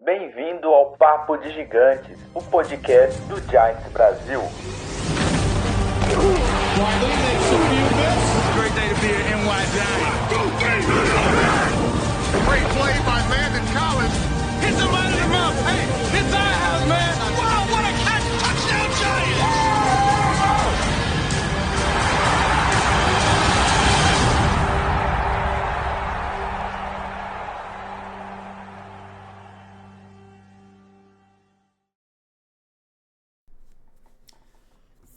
Bem-vindo ao Papo de Gigantes, o podcast do Giants Brasil. Great day to be an NY Giant. Great play by Landon Collins. Hit somebody in the mouth. Hey, hit the house, man. Wow, what a catch. Touchdown Giants.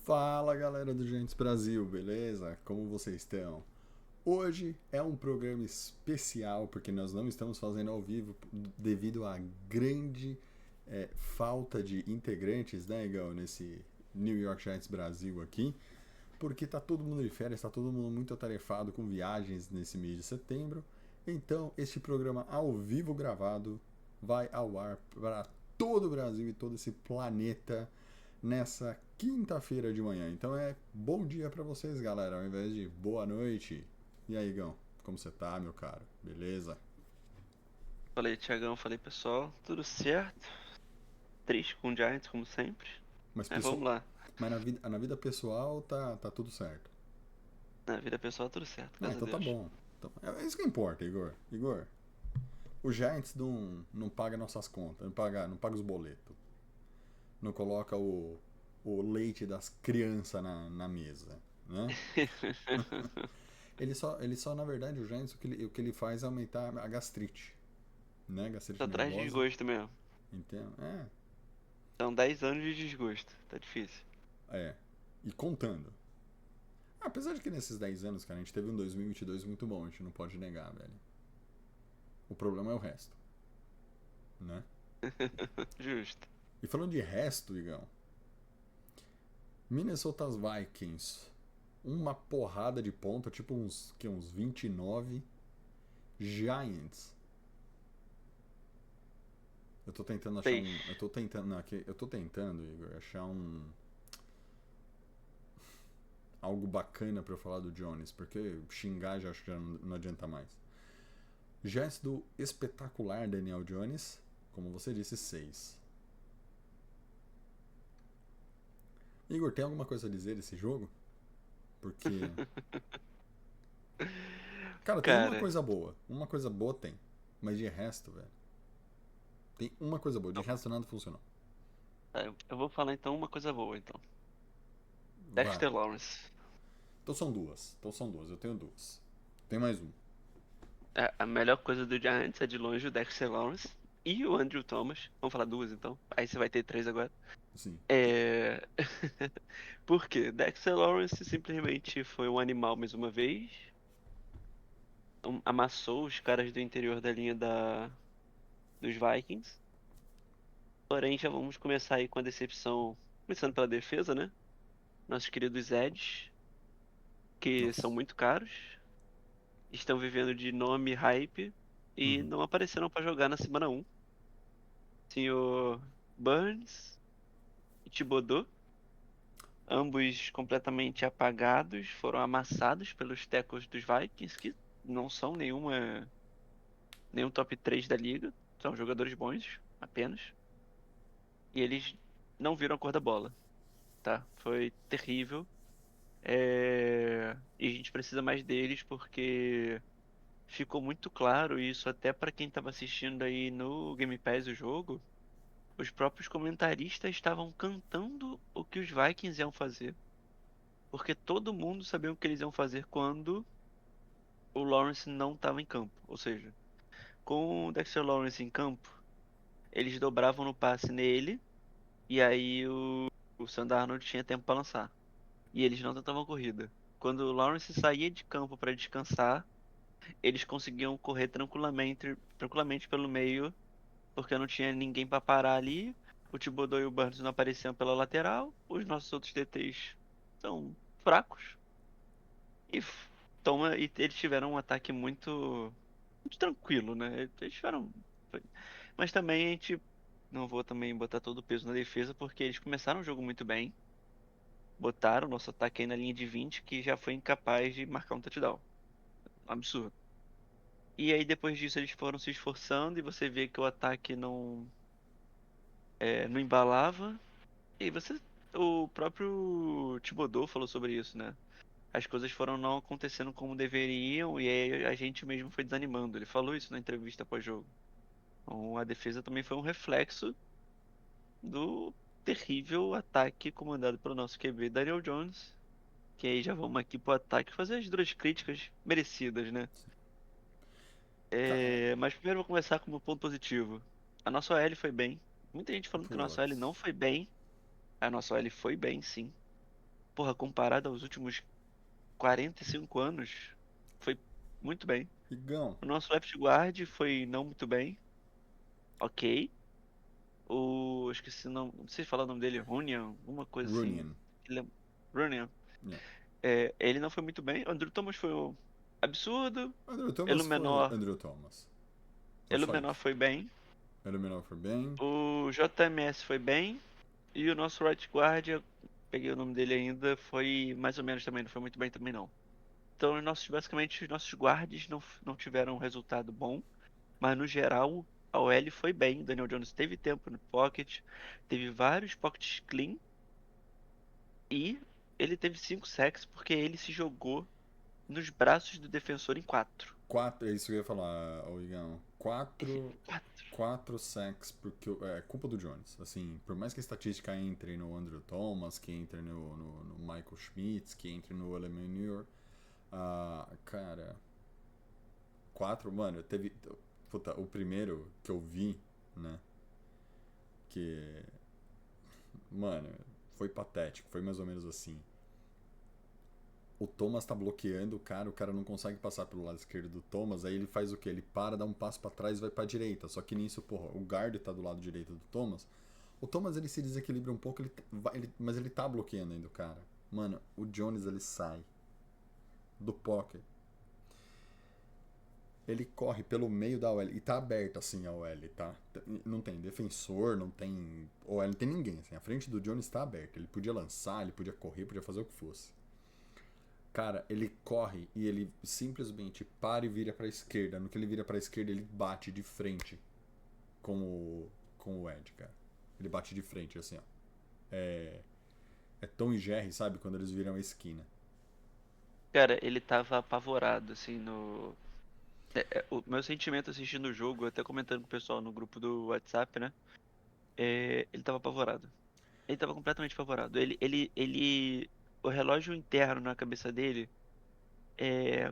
Fala galera do Giants Brasil, beleza? Como vocês estão? Hoje é um programa especial porque nós não estamos fazendo ao vivo devido à grande falta de integrantes, né, Igão, nesse New York Giants Brasil aqui, porque tá todo mundo de férias, tá todo mundo muito atarefado com viagens nesse mês de setembro. Então, este programa ao vivo gravado vai ao ar para todo o Brasil e todo esse planeta nessa quinta-feira de manhã. Então bom dia pra vocês, galera, ao invés de boa noite. E aí, Gão, como você tá, meu cara? Beleza? Falei, Thiagão, falei, pessoal, tudo certo? Triste com o Giants, como sempre. Mas, Vamos lá. Mas na vida pessoal tá tudo certo. Na vida pessoal, tudo certo, Ah, graças então a tá Deus. bom. Então, é isso que importa, Igor. Igor, o Giants não paga nossas contas, não paga os boletos. Não coloca o leite das crianças na mesa, né? ele só, na verdade, o Giants, o que ele faz é aumentar a gastrite, né? Gastrite Só traz nervosa. desgosto mesmo. Entendo? São 10 anos de desgosto, tá difícil. E contando. Apesar de que nesses 10 anos, cara, a gente teve um 2022 muito bom, a gente não pode negar, velho. O problema é o resto, né? Justo. E falando de resto, Igão, Minnesota Vikings, uma porrada de ponta, tipo uns 29. Giants. Eu tô tentando achar eu tô tentando, Igor, achar algo bacana pra eu falar do Jones, porque xingar já acho que já não adianta mais. Giants do espetacular Daniel Jones, como você disse, 6. Igor, tem alguma coisa a dizer desse jogo? Porque... Cara, tem uma coisa boa. Uma coisa boa tem. Mas de resto, velho... Tem uma coisa boa. De resto, nada funcionou. Eu vou falar então uma coisa boa, então. Dexter Lawrence. Então são duas. Eu tenho duas. Tem mais um. A melhor coisa do Giants é de longe o Dexter Lawrence e o Andrew Thomas. Vamos falar duas, então. Aí você vai ter 3 agora. Sim. Por quê? Dexter Lawrence simplesmente foi um animal mais uma vez. Amassou os caras do interior da linha dos Vikings. Porém, já vamos começar aí com a decepção. Começando pela defesa, né? Nossos queridos Eds, que Nossa. são muito caros. Estão vivendo de nome hype e não apareceram para jogar na semana 1. Senhor Burns e Thibodeau, ambos completamente apagados, foram amassados pelos tackles dos Vikings, que não são nenhum top 3 da liga, são jogadores bons, apenas. E eles não viram a cor da bola, tá? Foi terrível. E a gente precisa mais deles porque ficou muito claro isso até para quem estava assistindo aí no Game Pass o jogo. Os próprios comentaristas estavam cantando o que os Vikings iam fazer. Porque todo mundo sabia o que eles iam fazer quando o Lawrence não estava em campo. Ou seja, com o Dexter Lawrence em campo, eles dobravam no passe nele e aí o Sam Darnold tinha tempo para lançar. E eles não tentavam corrida. Quando o Lawrence saía de campo para descansar, eles conseguiam correr tranquilamente pelo meio, porque não tinha ninguém para parar ali. O Thibodeau e o Burns não apareciam pela lateral. Os nossos outros DTs são fracos. E eles tiveram um ataque muito tranquilo, né? Eles tiveram. Mas também a gente. Não vou também botar todo o peso na defesa, porque eles começaram o jogo muito bem. Botaram o nosso ataque aí na linha de 20, que já foi incapaz de marcar um touchdown. Absurdo. E aí depois disso eles foram se esforçando e você vê que o ataque não não embalava. E aí o próprio Thibodeau falou sobre isso, né? As coisas foram não acontecendo como deveriam e aí a gente mesmo foi desanimando. Ele falou isso na entrevista pós-jogo. Então, a defesa também foi um reflexo do terrível ataque comandado pelo nosso QB Daniel Jones. Que aí já vamos aqui pro ataque fazer as duras críticas merecidas, né? Cara, Mas primeiro eu vou começar com o meu ponto positivo. A nossa OL foi bem. Muita gente falando que a nossa OL não putz. foi bem. A nossa OL foi bem, sim. Porra, comparado aos últimos 45 anos, foi muito bem. Igão, O nosso left guard foi não muito bem. Ok. Esqueci o nome. Não sei falar o nome dele. Runyan, alguma coisa assim. Runyan. Ele é... Runyan. Yeah. Ele não foi muito bem. O Andrew Thomas foi um absurdo. Andrew Elo Thomas foi menor. Andrew Thomas. Foi Elo só menor isso. foi bem. Era o menor foi bem. O JMS foi bem. E o nosso right guard, eu peguei o nome dele ainda, foi mais ou menos também. Não foi muito bem também não. Então, basicamente, os nossos guards não tiveram um resultado bom. Mas no geral, a OL foi bem. O Daniel Jones teve tempo no pocket, teve vários pockets clean e ele teve 5 sacks porque ele se jogou nos braços do defensor em 4. Quatro, é isso que eu ia falar, ô Igão. Ele, Quatro, 4. quatro sacks, porque é culpa do Jones. Assim, por mais que a estatística entre no Andrew Thomas, que entre no Michael Schmitz, que entre no Element cara, quatro, mano, teve. Puta, o primeiro que eu vi, né? Que. Mano, foi patético, foi mais ou menos assim. O Thomas tá bloqueando o cara não consegue passar pelo lado esquerdo do Thomas, aí ele faz o quê? Ele para, dá um passo pra trás e vai pra direita. Só que nisso, porra, o guard tá do lado direito do Thomas. O Thomas ele se desequilibra um pouco, mas ele tá bloqueando ainda o cara. Mano, o Jones ele sai do pocket. Ele corre pelo meio da OL e tá aberta assim a OL, tá? Não tem defensor, não tem OL, não tem ninguém. Assim. A frente do Jones tá aberta. Ele podia lançar, ele podia correr, podia fazer o que fosse. Cara, ele corre e ele simplesmente para e vira pra esquerda. No que ele vira pra esquerda, ele bate de frente com o Ed, cara. Ele bate de frente, assim, ó. É Tom e Jerry, sabe? Quando eles viram a esquina. Cara, ele tava apavorado, assim, no. O meu sentimento assistindo o jogo, até comentando com o pessoal no grupo do WhatsApp, né? Ele tava apavorado. Ele tava completamente apavorado. O relógio interno na cabeça dele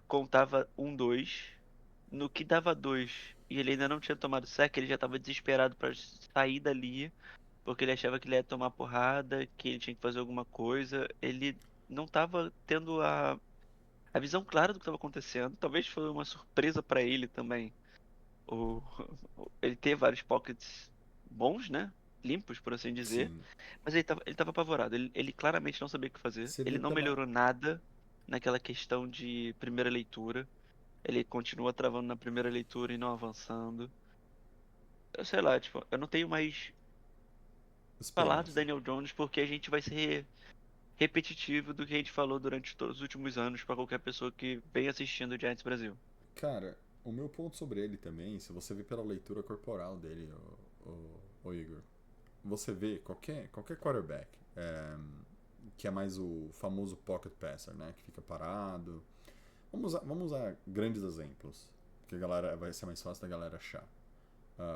contava 1, 2. No que dava 2 e ele ainda não tinha tomado sec, ele já tava desesperado pra sair dali, porque ele achava que ele ia tomar porrada, que ele tinha que fazer alguma coisa. Ele não tava tendo a visão clara do que estava acontecendo. Talvez foi uma surpresa pra ele também. O, ele ter vários pockets bons, né? Limpos, por assim dizer. Sim. Mas ele tava apavorado. Ele claramente não sabia o que fazer. Você Ele vê não pela. melhorou nada naquela questão de primeira leitura. Ele continua travando na primeira leitura e não avançando. Eu sei lá, tipo, eu não tenho mais falar do Esperança. Daniel Jones porque a gente vai ser repetitivo do que a gente falou durante todos os últimos anos pra qualquer pessoa que vem assistindo o Giants Brasil. Cara, o meu ponto sobre ele também, se você vê pela leitura corporal dele, o Igor, você vê qualquer quarterback que é mais o famoso pocket passer, né? Que fica parado. Vamos usar grandes exemplos, que a galera vai ser mais fácil da galera achar.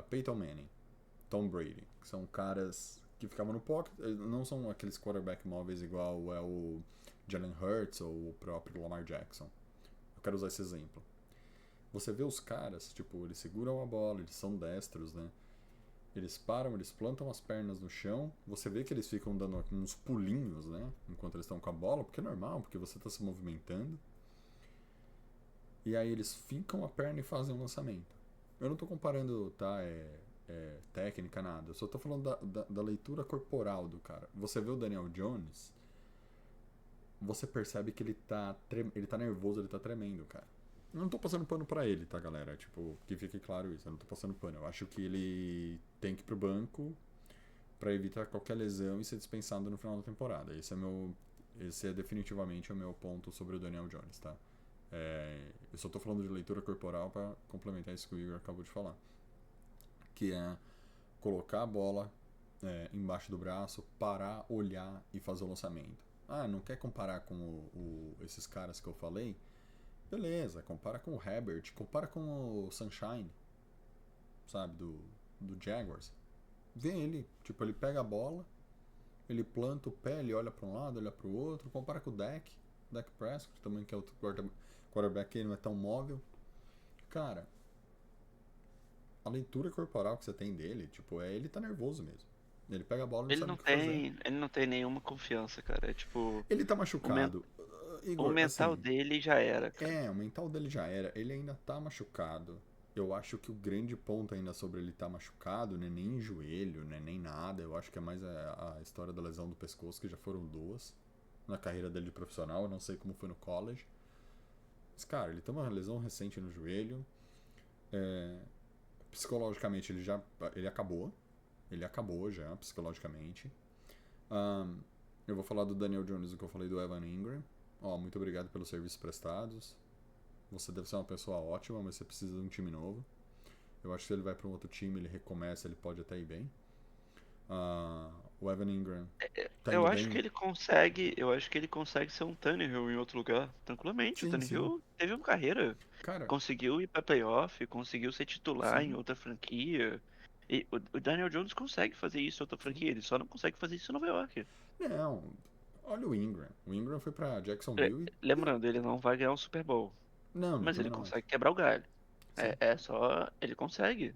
Peyton Manning, Tom Brady, que são caras que ficavam no pocket, não são aqueles quarterback móveis igual é o Jalen Hurts ou o próprio Lamar Jackson. Eu quero usar esse exemplo. Você vê os caras, tipo, eles seguram a bola, eles são destros, né? Eles param, eles plantam as pernas no chão. Você vê que eles ficam dando uns pulinhos, né? Enquanto eles estão com a bola, porque é normal, porque você está se movimentando. E aí eles ficam a perna e fazem um lançamento. Eu não estou comparando, tá? Técnica, nada. Eu só estou falando da leitura corporal do cara. Você vê o Daniel Jones, você percebe que ele tá nervoso, ele tá tremendo, cara. Eu não tô passando pano pra ele, tá, galera? Tipo, que fique claro isso. Eu não tô passando pano. Eu acho que ele tem que ir pro banco pra evitar qualquer lesão e ser dispensado no final da temporada. Esse é definitivamente o meu ponto sobre o Daniel Jones, tá? Eu só tô falando de leitura corporal pra complementar isso que o Igor acabou de falar. Que é colocar a bola embaixo do braço, parar, olhar e fazer o lançamento. Ah, não quer comparar com esses caras que eu falei? Beleza, compara com o Herbert, compara com o Sunshine, sabe, do Jaguars. Vê ele, tipo, ele pega a bola, ele planta o pé, ele olha para um lado, olha para o outro, compara com o Dak Prescott também, que é outro quarterback que não é tão móvel. Cara, a leitura corporal que você tem dele, tipo, ele tá nervoso mesmo. Ele pega a bola e não Ele sabe não o que fazer. tem, ele não tem nenhuma confiança, cara. É tipo, Ele tá o, men- machucado. o Igor, mental assim, dele já era, cara. o mental dele já era. Ele ainda tá machucado. Eu acho que o grande ponto ainda sobre ele tá machucado, né, nem em joelho, né, nem nada. Eu acho que é mais a história da lesão do pescoço, que já foram duas na carreira dele de profissional. Eu não sei como foi no college. Mas, cara, ele tem uma lesão recente no joelho. Psicologicamente, ele acabou. Ele acabou já, psicologicamente. Ahn, eu vou falar do Daniel Jones, o que eu falei do Evan Ingram. Muito obrigado pelos serviços prestados. Você deve ser uma pessoa ótima, mas você precisa de um time novo. Eu acho que se ele vai para um outro time, ele recomeça, ele pode até ir bem. O Evan Ingram tá Eu indo acho que bem? ele consegue ser um Tannehill em outro lugar, tranquilamente. O Sim, sim. Tannehill teve uma carreira, Cara, conseguiu ir pra playoff, conseguiu ser titular em sim, outra franquia. E o Daniel Jones consegue fazer isso em outra sim. franquia, ele só não consegue fazer isso em Nova York. Não, olha o Ingram. O Ingram foi para É, Jacksonville e deu. lembrando, ele não vai ganhar um Super Bowl, Não, não, mas também ele não acho. consegue quebrar o galho. Sim. É só, ele consegue.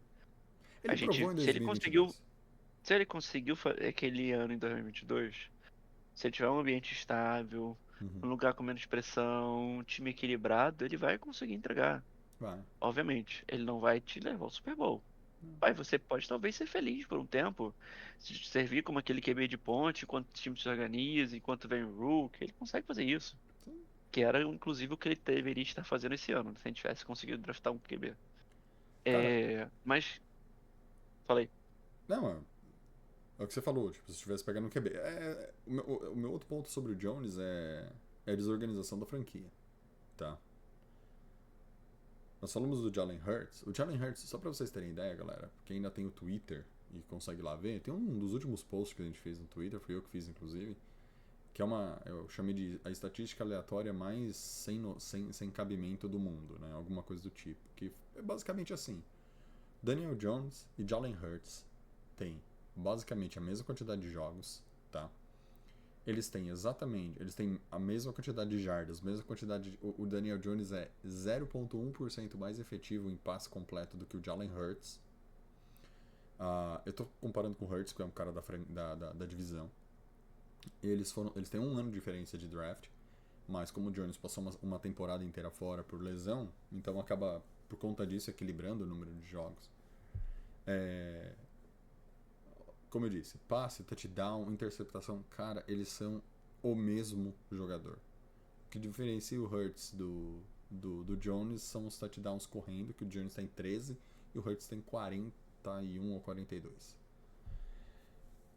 A Ele provou gente, em se ele conseguiu, 2022. se ele conseguiu aquele ano em 2022, se ele tiver um ambiente estável, Uhum. um lugar com menos pressão, um time equilibrado, ele vai conseguir entregar. Vai. Obviamente, ele não vai te levar ao Super Bowl. Vai, você pode talvez ser feliz por um tempo, servir como aquele QB de ponte enquanto o time se organiza, enquanto vem o Rook, ele consegue fazer isso. Sim. Que era inclusive o que ele deveria estar fazendo esse ano, se a gente tivesse conseguido draftar um QB. Cara, Mas, falei, não, é o que você falou, tipo, se estivesse pegando um QB. O meu outro ponto sobre o Jones é a desorganização da franquia, tá? Nós falamos do Jalen Hurts. O Jalen Hurts, só pra vocês terem ideia, galera, porque ainda tem o Twitter e consegue lá ver, tem um dos últimos posts que a gente fez no Twitter, foi eu que fiz inclusive, que eu chamei de a estatística aleatória mais sem cabimento do mundo, né? Alguma coisa do tipo. Que é basicamente assim: Daniel Jones e Jalen Hurts têm basicamente a mesma quantidade de jogos, tá? Eles têm a mesma quantidade de jardas, mesma quantidade o Daniel Jones é 0,1% mais efetivo em passe completo do que o Jalen Hurts. Eu tô comparando com o Hurts, que é um cara da divisão. Eles têm um ano de diferença de draft, mas como o Jones passou uma temporada inteira fora por lesão, então acaba, por conta disso, equilibrando o número de jogos. Como eu disse, passe, touchdown, interceptação, cara, eles são o mesmo jogador. O que diferencia o Hurts do Jones são os touchdowns correndo, que o Jones tem 13 e o Hurts tem 41 ou 42.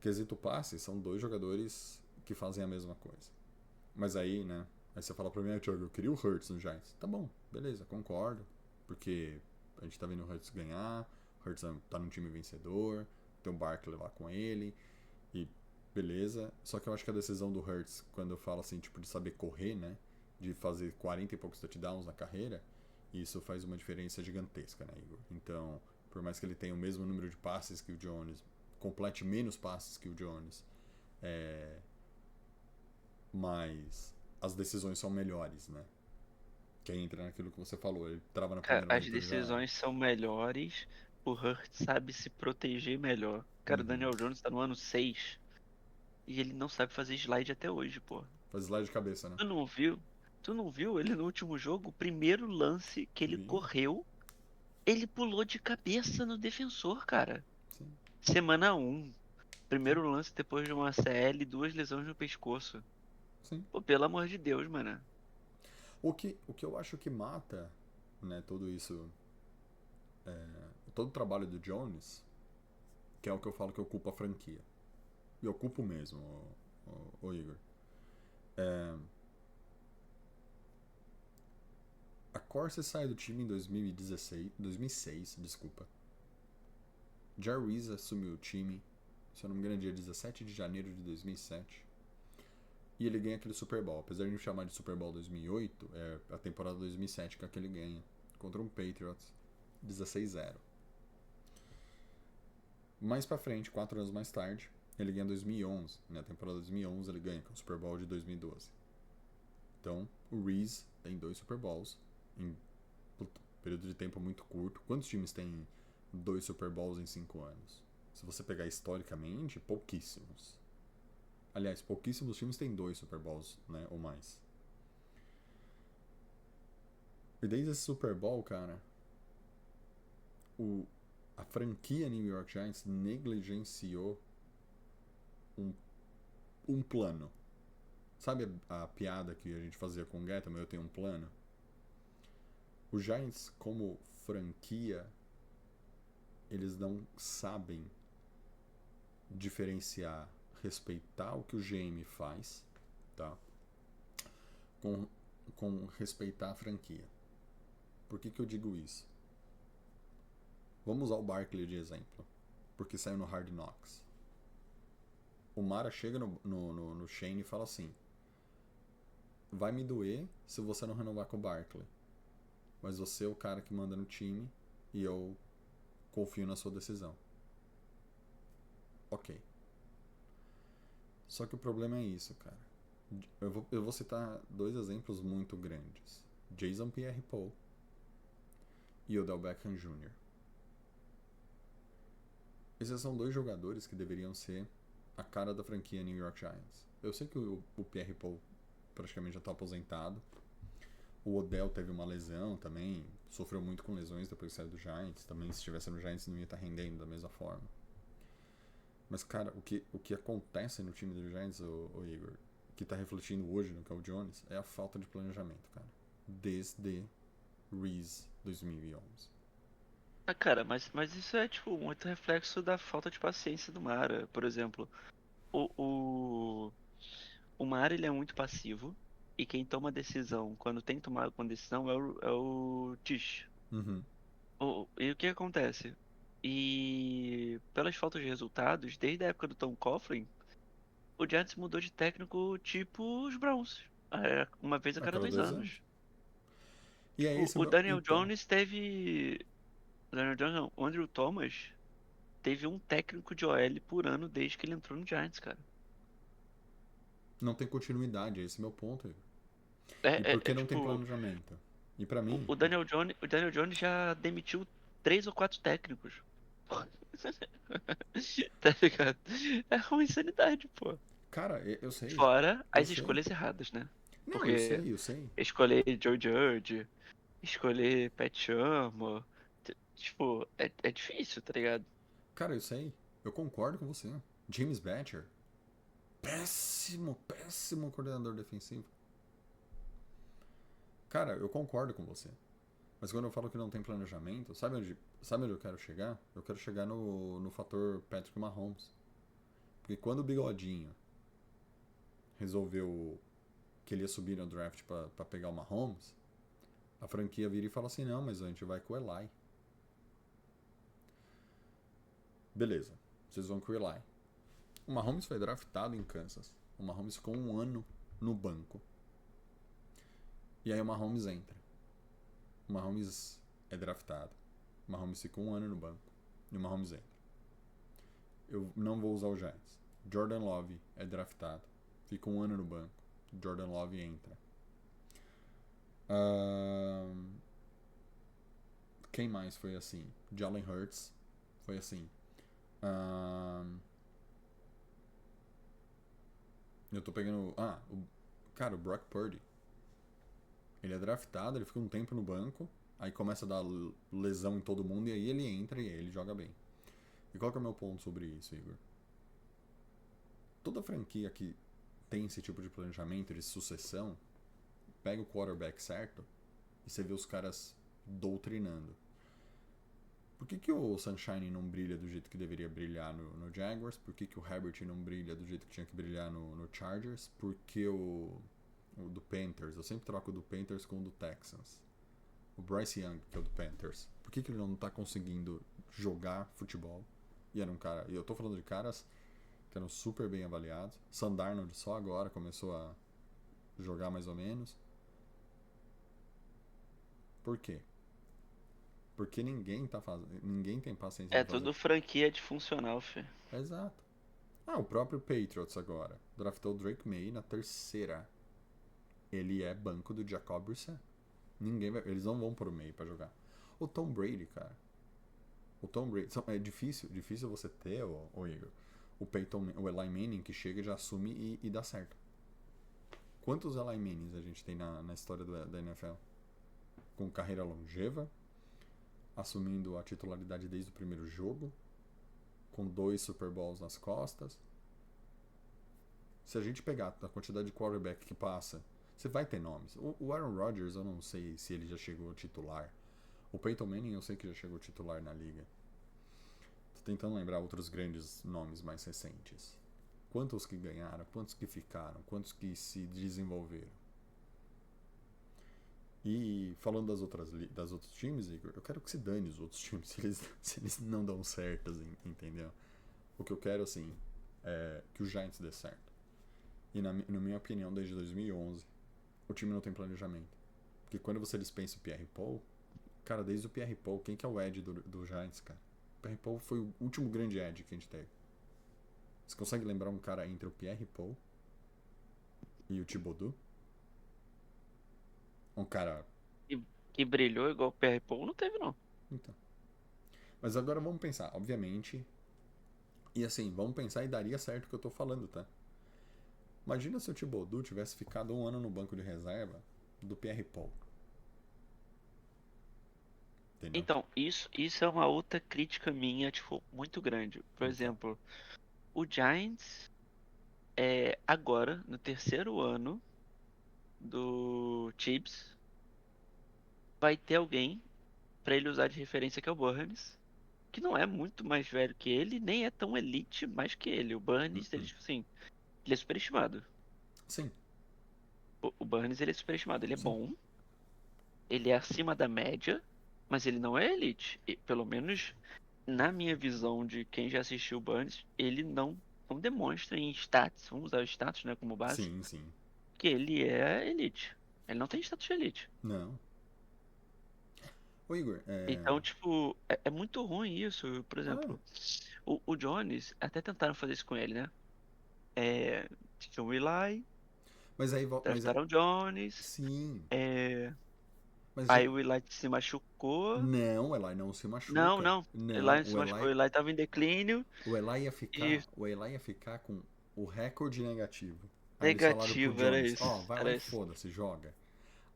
Quesito passe, são dois jogadores que fazem a mesma coisa. Mas aí, né, aí você fala pra mim, Thiago, eu queria o Hurts no Giants. Tá bom, beleza, concordo, porque a gente tá vendo o Hurts ganhar, o Hurts tá num time vencedor, tem o Barkley lá com ele, e beleza. Só que eu acho que a decisão do Hurts, quando eu falo assim, tipo, de saber correr, né, de fazer 40 e poucos touchdowns na carreira, isso faz uma diferença gigantesca, né, Igor? Então, por mais que ele tenha o mesmo número de passes que o Jones, complete menos passes que o Jones, mas as decisões são melhores, né? Que aí entra naquilo que você falou, ele trava na cara, primeira as leitura e já era. decisões são melhores, o Hurt sabe se proteger melhor. Cara, o Uhum. Daniel Jones tá no ano 6 e ele não sabe fazer slide até hoje, pô. Faz slide de cabeça, né? Tu não viu? Tu não viu ele no último jogo? O primeiro lance que ele Vi, correu, ele pulou de cabeça no defensor, cara. sim, Semana 1. sim, Primeiro lance depois de uma CL e duas lesões no pescoço. sim. Pô, pelo amor de Deus, mano. O que eu acho que mata, né, tudo isso, todo o trabalho do Jones, que é o que eu falo que ocupa a franquia. E ocupo mesmo, o Igor. A Corsa sai do time em 2006, desculpa. Jarvis assumiu o time se eu não me engano, dia 17 de janeiro de 2007. E ele ganha aquele Super Bowl. Apesar de não chamar de Super Bowl 2008, é a temporada 2007 que ele ganha. Contra um Patriots, 16-0. Mais pra frente, 4 anos mais tarde, ele ganha 2011. Na temporada 2011 ele ganha com o Super Bowl de 2012. Então, o Reese tem 2 Super Bowls em período de tempo muito curto. Quantos times têm 2 Super Bowls em 5 anos? Se você pegar historicamente, pouquíssimos. Aliás, pouquíssimos times têm 2 Super Bowls, né, ou mais. E desde esse Super Bowl, cara, a franquia New York Giants negligenciou um plano. Sabe a piada que a gente fazia com o Gettleman, eu tenho um plano? Os Giants, como franquia, eles não sabem diferenciar, respeitar o que o GM faz, tá? Com respeitar a franquia. Por que eu digo isso? Vamos usar o Barkley de exemplo, porque saiu no Hard Knocks. O Mara chega no Shane e fala assim: vai me doer se você não renovar com o Barkley, mas você é o cara que manda no time e eu confio na sua decisão. Ok. Só que o problema é isso, cara. Eu vou citar 2 exemplos muito grandes: Jason Pierre-Paul e Odell Beckham Jr. Esses são 2 jogadores que deveriam ser a cara da franquia New York Giants. Eu sei que o Pierre-Paul praticamente já está aposentado. O Odell teve uma lesão também, sofreu muito com lesões depois que saiu do Giants. Também, se estivesse no Giants, não ia estar rendendo da mesma forma. Mas, cara, o que acontece no time do Giants, o Igor, que está refletindo hoje no Cal Jones, é a falta de planejamento, cara. Desde Reese 2011. Ah, cara, mas isso é, tipo, muito reflexo da falta de paciência do Mara. Por exemplo, o, o, o Mara, ele é muito passivo, e quem toma decisão, quando tem que tomar alguma decisão, é o Tisch. Uhum. E o que acontece? E pelas faltas de resultados, desde a época do Tom Coughlin, o Giants mudou de técnico tipo os Browns. Uma vez a A cada cada 2 2 anos. anos. E é Tipo, esse o o meu. Daniel Então. Jones teve. O Daniel Jones não, o Andrew Thomas teve um técnico de OL por ano desde que ele entrou no Giants, cara. Não tem continuidade, esse é o meu ponto, Igor. E É, por que é não tem tipo, planejamento? E pra o, mim, o Daniel Jones, o Daniel Jones já demitiu 3 ou 4 técnicos. Tá ligado? É uma insanidade, pô. cara, eu sei. Fora Eu as sei. escolhas erradas, né? Não, eu Porque sei, eu sei. escolher Joe Judge, escolher Pat Shurmur, tipo, é difícil, tá ligado? Cara, eu sei. Eu concordo com você. James Batcher. Péssimo, péssimo coordenador defensivo. Cara, eu concordo com você. Mas quando eu falo que não tem planejamento, sabe onde eu quero chegar? Eu quero chegar no fator Patrick Mahomes. Porque quando o Bigodinho resolveu que ele ia subir no draft pra pegar o Mahomes, a franquia vira e fala assim: não, mas a gente vai com o Eli. Beleza, vocês vão com o Eli. O Mahomes foi draftado em Kansas. O Mahomes ficou 1 ano no banco. E aí o Mahomes entra. O Mahomes é draftado. O Mahomes fica 1 ano no banco. E o Mahomes entra. Eu não vou usar o Giants. Jordan Love é draftado. Fica 1 ano no banco. Jordan Love entra. Quem mais foi assim? Jalen Hurts foi assim. Eu tô pegando. Cara, o Brock Purdy. Ele é draftado, ele fica um tempo no banco, aí começa a dar lesão em todo mundo, e aí ele entra e aí ele joga bem. E qual que é o meu ponto sobre isso, Igor? Toda franquia que tem esse tipo de planejamento, de sucessão, pega o quarterback certo e você vê os caras doutrinando. Por que o Sunshine não brilha do jeito que deveria brilhar no Jaguars? Por que o Herbert não brilha do jeito que tinha que brilhar no Chargers? Por que o do Panthers? Eu sempre troco o do Panthers com o do Texans. O Bryce Young, que é o do Panthers. Por que ele não tá conseguindo jogar futebol? E era um cara... E eu tô falando de caras que eram super bem avaliados. Sam Darnold só agora começou a jogar mais ou menos. Por quê? Porque ninguém tem paciência É de fazer. tudo franquia disfuncional, filho. Exato. O próprio Patriots agora draftou o Drake May na 3ª. Ele é banco do Jacob Brissett. Eles não vão pro May pra jogar. O Tom Brady, cara. O Tom Brady. É difícil você ter, o Igor, o Eli Manning que chega, já assume e dá certo. Quantos Eli Mannings a gente tem na história da NFL? Com carreira longeva, assumindo a titularidade desde o primeiro jogo, com 2 Super Bowls nas costas. Se a gente pegar a quantidade de quarterback que passa, você vai ter nomes. O Aaron Rodgers, eu não sei se ele já chegou titular. O Peyton Manning, eu sei que já chegou titular na liga. Tô tentando lembrar outros grandes nomes mais recentes. Quantos que ganharam, quantos que ficaram, quantos que se desenvolveram. E falando das outros times, Igor, eu quero que se dane os outros times se eles não dão certo, assim, entendeu? O que eu quero, assim, é que o Giants dê certo. E na minha opinião, desde 2011, o time não tem planejamento. Porque quando você dispensa o Pierre Paul, cara, desde o Pierre Paul, quem que é o Ed do Giants, cara? O Pierre Paul foi o último grande Ed que a gente teve. Você consegue lembrar um cara entre o Pierre Paul e o Thibodeau? Um cara... Que brilhou igual o Pierre Paul não teve, não. Então. Mas agora vamos pensar, obviamente. E assim, vamos pensar e daria certo o que eu tô falando, tá? Imagina se o Thibodeau tivesse ficado 1 ano no banco de reserva do Pierre Paul. Entendeu? Então, isso é uma outra crítica minha, tipo, muito grande. Por exemplo, o Giants, agora, no 3º ano do Chiefs, vai ter alguém pra ele usar de referência, que é o Burns, que não é muito mais velho que ele, nem é tão elite mais que ele. O Burns, ele, tipo assim, ele é superestimado. Sim. O Burns, ele é superestimado. Ele é Sim. bom, ele é acima da média, mas ele não é elite. E, pelo menos na minha visão de quem já assistiu o Burns, ele não demonstra em status, vamos usar os status, né, como base, Sim, sim. que ele é elite. Ele não tem status de elite. Não. Ô Igor, Então, tipo, é muito ruim isso. Por exemplo, o Jones, até tentaram fazer isso com ele, né? Tinha o Eli, Mas aí... draftaram o Jones, Sim. Mas aí o Eli se machucou. não, o Eli não se Não, machuca. não. Eli Não, não se machucou, o Eli tava em declínio o Eli e ia ficar com o recorde negativo. Aí eles falaram pro negativo, era Jones, isso. vai lá Era e isso. foda-se, joga.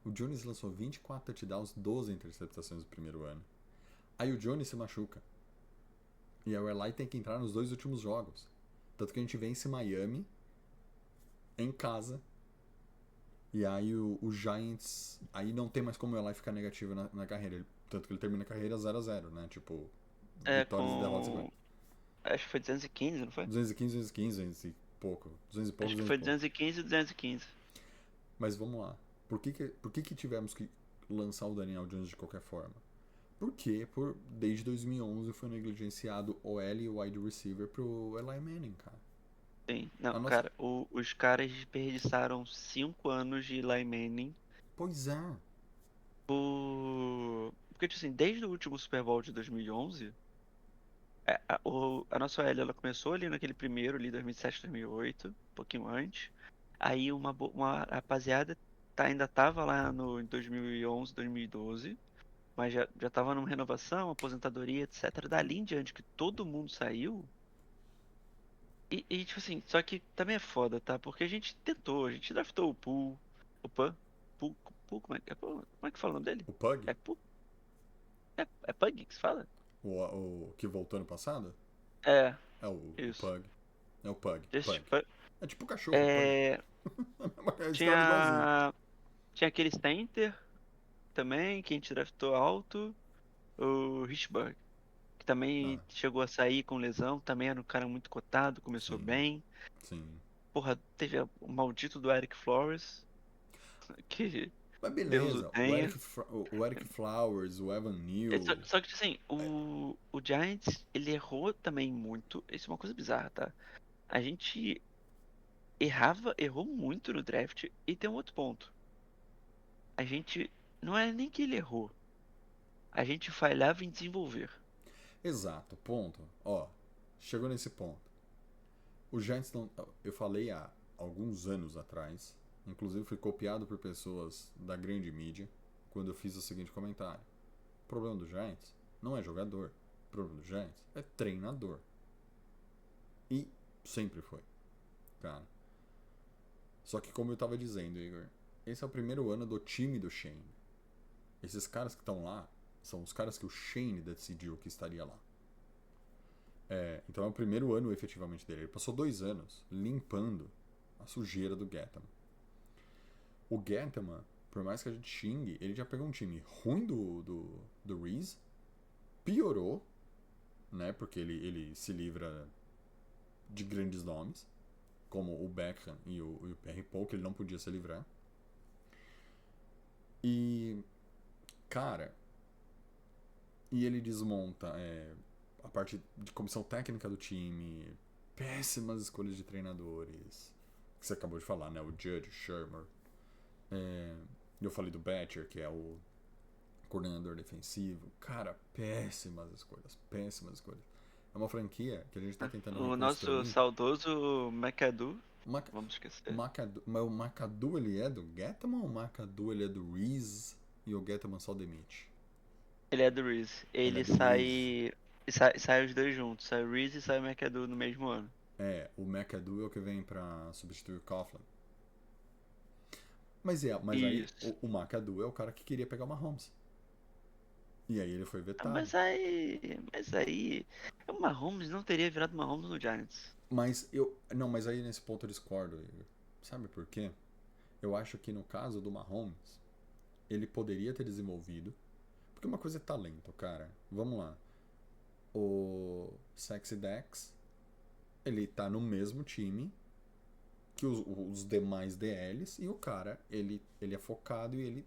O Jones lançou 24 touchdowns, 12 interceptações no primeiro ano. Aí o Jones se machuca. E aí o Eli tem que entrar nos 2 últimos jogos. Tanto que a gente vence Miami em casa. E aí o Giants... Aí não tem mais como o Eli ficar negativo na carreira. Tanto que ele termina a carreira 0-0, né? Tipo, vitórias e derrotas iguais. Acho que foi 215, não foi? 215, 215, 200 e pouco. 200 e pouco, Acho que 200 foi e pouco. 215 e 215. Mas vamos lá. Por que tivemos que lançar o Daniel Jones de qualquer forma? Porque desde 2011 foi negligenciado o OL e o wide receiver pro Eli Manning, cara. Sim. Não, nossa- cara, os caras desperdiçaram 5 anos de Eli Manning Pois é. Porque, tipo assim, desde o último Super Bowl de 2011, a nossa OL, ela começou ali naquele primeiro, ali, 2007, 2008, um pouquinho antes. Aí uma rapaziada ainda tava lá em 2011, 2012, mas já tava numa renovação, aposentadoria, etc. Dali em diante que todo mundo saiu. Tipo assim, só que também é foda, tá? Porque a gente tentou, a gente draftou o Poole, o Pan, Poole, como é que fala o nome dele? O Pug, É Poole? É Pug que se fala? o que voltou ano passado, É, é o isso. Pug. É o Pug. Esse Pug. Pug. É tipo o cachorro, Pug. É, A história é igualzinha. tinha aquele Center também, que a gente draftou alto, o Richburg, que também Ah, chegou a sair com lesão, também era um cara muito cotado, começou sim, bem. sim. Porra, teve o maldito do Eric Flores, que Mas Deus o beleza, tenha. O Eric Flowers, o Evan Neal. Só que, assim, o Giants, ele errou também muito. Isso é uma coisa bizarra, tá? A gente errou muito no draft. E tem um outro ponto. A gente, não é nem que ele errou. A gente falhava em desenvolver. Exato, ponto. Ó, chegou nesse ponto. O Giants não. Eu falei há alguns anos atrás, inclusive fui copiado por pessoas da grande mídia, quando eu fiz o seguinte comentário: o problema do Giants não é jogador, o problema do Giants é treinador. E sempre foi, cara. Só que, como eu tava dizendo, Igor, esse é o primeiro ano do time do Shane. Esses caras que estão lá são os caras que o Shane decidiu que estaria lá. Então é o primeiro ano efetivamente dele. Ele passou 2 anos limpando a sujeira do Gettman. O Gettman, por mais que a gente xingue, ele já pegou um time ruim do Reese, piorou, né? Porque ele se livra de grandes nomes, como o Beckham e o Perry Paul, que ele não podia se livrar. E, cara, ele desmonta a parte de comissão técnica do time, péssimas escolhas de treinadores, que você acabou de falar, né? O Judge, Shermer. Eu falei do Batcher, que é o coordenador defensivo. Cara, péssimas escolhas, péssimas escolhas. É uma franquia que a gente tá tentando O nosso reconstruir. saudoso McAdoo. Mac- Vamos esquecer. Mas o McAdoo, ele é do Gettman ou o McAdoo, ele é do Reese e o Gettman só demite? Ele é do Reese. Ele é Ele do Reese. sai os dois juntos. Sai o Reese e sai o McAdoo no mesmo ano. O McAdoo é o que vem pra substituir o Coughlin. Mas aí Isso. o McAdoo é o cara que queria pegar o Mahomes. E aí ele foi Ah, vetado. mas aí, o Mahomes não teria virado Mahomes no Giants. Mas aí nesse ponto eu discordo, Igor. Sabe por quê? Eu acho que no caso do Mahomes, ele poderia ter desenvolvido. Porque uma coisa é talento, cara. Vamos lá. O Sexy Dex, ele tá no mesmo time que os demais DLs, e o cara, ele é focado e ele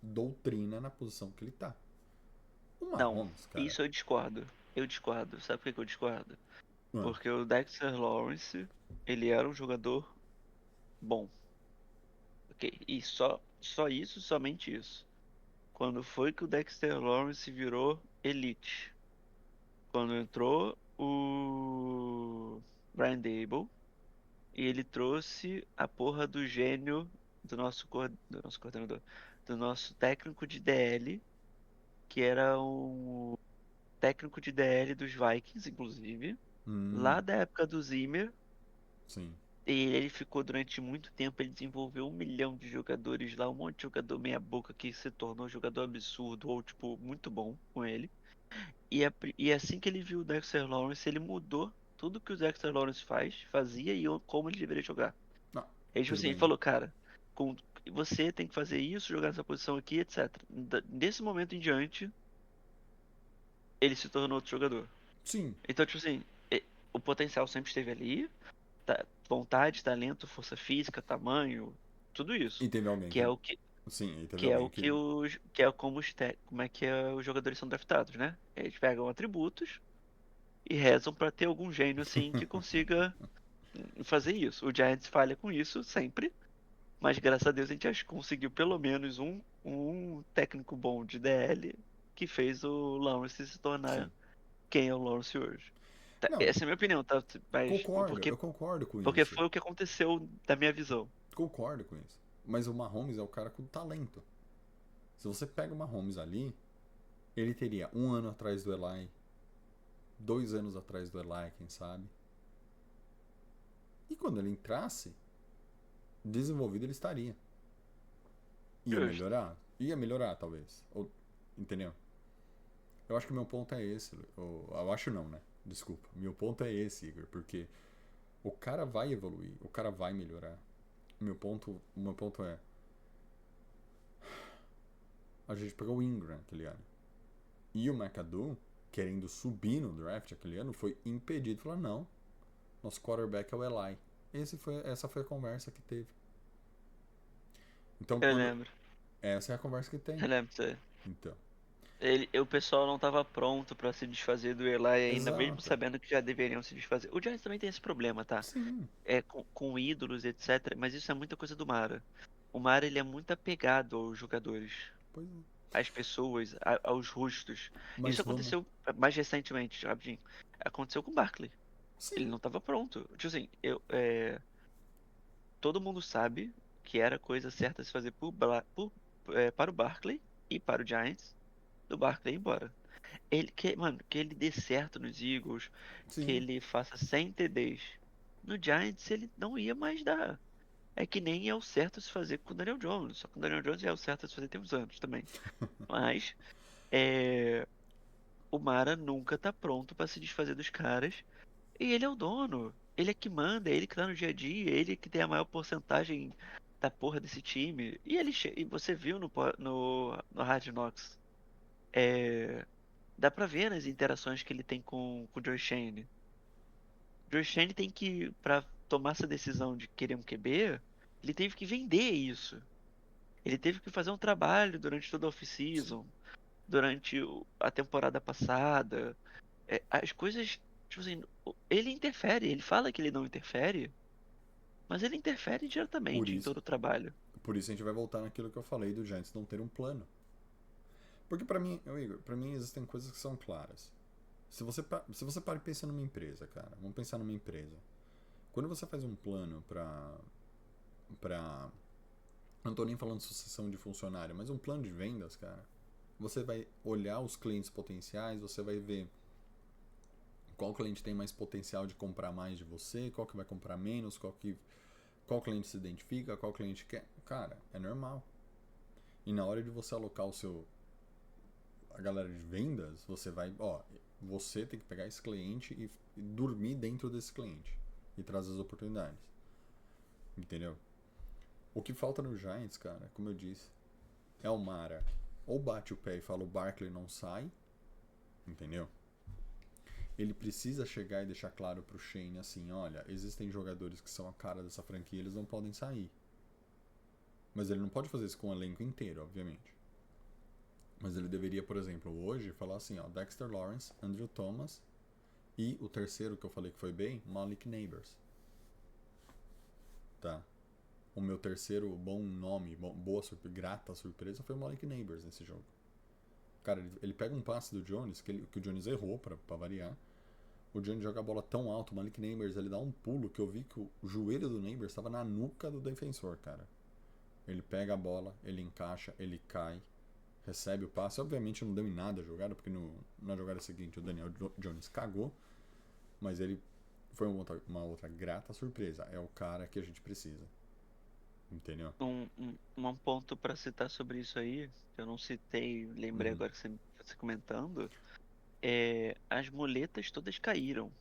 doutrina na posição que ele tá. O Não, Mahomes, cara. isso eu discordo. Eu discordo. Sabe por que eu discordo? Ah, Porque o Dexter Lawrence, ele era um jogador bom. Ok? E só isso, somente isso. Quando foi que o Dexter Lawrence virou elite? Quando entrou o Brian Dable e ele trouxe a porra do gênio do nosso coordenador, do nosso técnico de DL, que era um técnico de DL dos Vikings, inclusive, lá da época do Zimmer. sim. E ele ficou durante muito tempo, ele desenvolveu 1 milhão de jogadores lá, um monte de jogador meia boca que se tornou jogador absurdo ou, tipo, muito bom com ele. E assim que ele viu o Dexter Lawrence, ele mudou tudo que o Dexter Lawrence fazia e como ele deveria jogar. Ah, Ele, tipo tudo assim, ele bem. falou, cara, com, você tem que fazer isso, jogar nessa posição aqui, etc. Desse momento em diante, ele se tornou outro jogador. Sim. Então, tipo assim, o potencial sempre esteve ali, vontade, talento, força física, tamanho, tudo isso. E teve alguém Que é que. o que, Sim, e teve que é alguém o que. que os, que é como como é que os jogadores são draftados, né? Eles pegam atributos e rezam pra ter algum gênio assim que consiga fazer isso. O Giants falha com isso sempre, mas graças a Deus a gente conseguiu pelo menos um técnico bom de DL que fez o Lawrence se Sim. tornar quem é o Lawrence hoje. Não, Essa é a minha opinião, tá? Mas eu concordo com porque isso. foi o que aconteceu da minha visão. Concordo com isso. Mas o Mahomes é o cara com talento. Se você pega o Mahomes ali, ele teria 1 ano atrás do Eli, 2 anos atrás do Eli, quem sabe. E quando ele entrasse, desenvolvido ele estaria. Ia Justo. melhorar? Ia melhorar, talvez. Entendeu? Eu acho que o meu ponto é esse. Eu acho não, né? Desculpa. Meu ponto é esse, Igor. Porque o cara vai evoluir. O cara vai melhorar. O meu ponto é... A gente pegou o Ingram aquele ano. E o McAdoo, querendo subir no draft aquele ano, foi impedido. Falou, não, nosso quarterback é o Eli. Essa foi a conversa que teve. Então, Eu lembro. essa é a conversa que tem. Eu lembro disso aí. Então, O pessoal não tava pronto pra se desfazer do Eli ainda, mesmo Exato. sabendo que já deveriam se desfazer. O Giants também tem esse problema, tá? Sim. Com ídolos, etc. Mas isso é muita coisa do Mara. O Mara, ele é muito apegado aos jogadores, Pois é. às pessoas, aos rostos. Mas Isso vamos. aconteceu mais recentemente, rapidinho. Aconteceu com o Barkley. Ele Sim. não tava pronto. Tipo assim, todo mundo sabe que era a coisa certa a se fazer para o Barkley e para o Giants, do Barkley ir embora. Mano, que ele dê certo nos Eagles, que Sim. ele faça 100 TDs. No Giants ele não ia mais dar. É que nem é o certo a se fazer com o Daniel Jones. Só que o Daniel Jones já é o certo a se fazer tem uns anos também. Mas é, o Mara nunca tá pronto pra se desfazer dos caras. E ele é o dono. Ele é que manda, é ele que tá no dia a dia, ele que tem a maior porcentagem da porra desse time. E você viu no Hard Knocks. É, dá pra ver nas interações que ele tem com o Joe Shane. O Joe Shane tem que, pra tomar essa decisão de querer um QB, ele teve que vender isso. Ele teve que fazer um trabalho durante toda a Sim. off-season, durante a temporada passada. As coisas, tipo assim, ele interfere, ele fala que ele não interfere, mas ele interfere Por diretamente em isso. todo o trabalho. Por isso a gente vai voltar naquilo que eu falei do Giants não ter um plano. Porque pra mim, Igor, pra mim existem coisas que são claras. Se você para e pensa numa empresa, cara, vamos pensar numa empresa. Quando você faz um plano pra não tô nem falando de sucessão de funcionário, mas um plano de vendas, cara, você vai olhar os clientes potenciais, você vai ver qual cliente tem mais potencial de comprar mais de você, qual que vai comprar menos, qual cliente se identifica, qual cliente quer. Cara, é normal. E na hora de você alocar a galera de vendas, você tem que pegar esse cliente e dormir dentro desse cliente e trazer as oportunidades. Entendeu? O que falta no Giants, cara, como eu disse, é o Mara ou bate o pé e fala o Barkley não sai, entendeu? Ele precisa chegar e deixar claro pro Shane assim, olha, existem jogadores que são a cara dessa franquia, eles não podem sair. Mas ele não pode fazer isso com o elenco inteiro, obviamente. Mas ele deveria, por exemplo, hoje falar assim, ó, Dexter Lawrence, Andrew Thomas e o terceiro que eu falei que foi bem, Malik Neighbors. Tá? O meu terceiro bom nome, grata surpresa foi o Malik Neighbors nesse jogo. Cara, ele pega um passe do Jones, que o Jones errou pra variar. O Jones joga a bola tão alto, o Malik Neighbors ele dá um pulo que eu vi que o joelho do Neighbors estava na nuca do defensor, cara. Ele pega a bola, ele encaixa, ele cai, recebe o passe. Obviamente não deu em nada a jogada, porque na jogada seguinte o Daniel Jones cagou, mas ele foi uma outra grata surpresa. É o cara que a gente precisa. Entendeu? Um ponto pra citar sobre isso aí, que eu não citei, lembrei Uhum. agora que você comentando, as muletas todas caíram.